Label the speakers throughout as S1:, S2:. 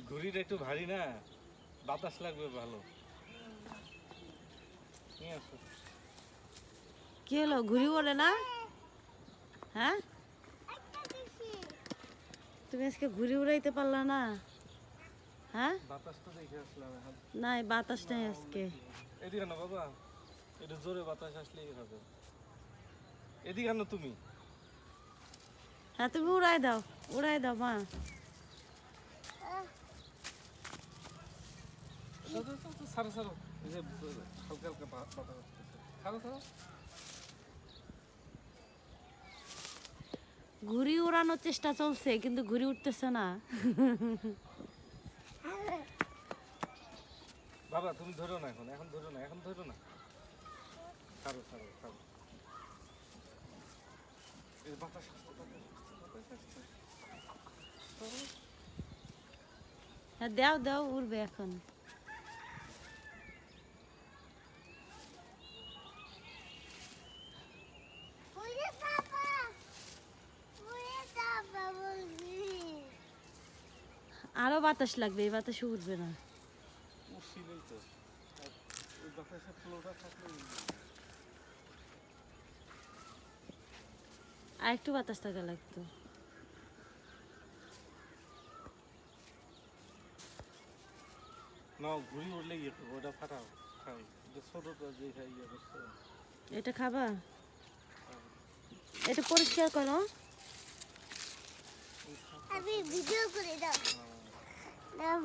S1: ঘুড়িটা একটু ভারী না, বাতাস লাগবে ভালো। নিয়ে আসো।
S2: কি হলো, ঘুড়ি ওড়ে না? হ্যাঁ, তুমি আজকে ঘুড়ি উড়াইতে পারলা না? হ্যাঁ,
S1: বাতাস তো দেখে আসলাম এখন।
S2: নাই বাতাস নাই আজকে।
S1: এদিকে না বাবা, একটু জোরে বাতাস আসলেই হবে। এদিকে আনো তুমি।
S2: হ্যাঁ, তুমি উড়াই দাও মা।
S1: ছাড়ো ছাড়ো, এই যে হালকা হালকা বাতাস আসতেছে, ছাড়ো ছাড়ো।
S2: ঘুড়ি উড়ানোর চেষ্টা চলছে কিন্তু ঘুড়ি উঠতেছে না।
S1: বাবা তুমি ধরো না, এখন ধরো না, এখন ধরো না। ছাড়ো ছাড়ো ছাড়ো। এই বাতাস আসছে, বাতাস আসছে।
S2: হ্যাঁ, দাও উড়বে এখন। আরো বাতাস লাগবে, এই বাতাসে উঠবে না।
S1: উঠছিলই তো, ওই বাতাসের ফ্লোটা থাকলে
S2: আর একটু বাতাস থাকা লাগতো।
S1: না, ঘুড়ি উঠলে ইয়ে করবো, ওটা ফাটাও, খাও। ছোটটা যে ইয়ে করছে।
S2: এটা খাবা? এটা পরিষ্কার করো।
S3: আমি ভিডিও করে দাও,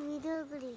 S3: ভিডিও করি।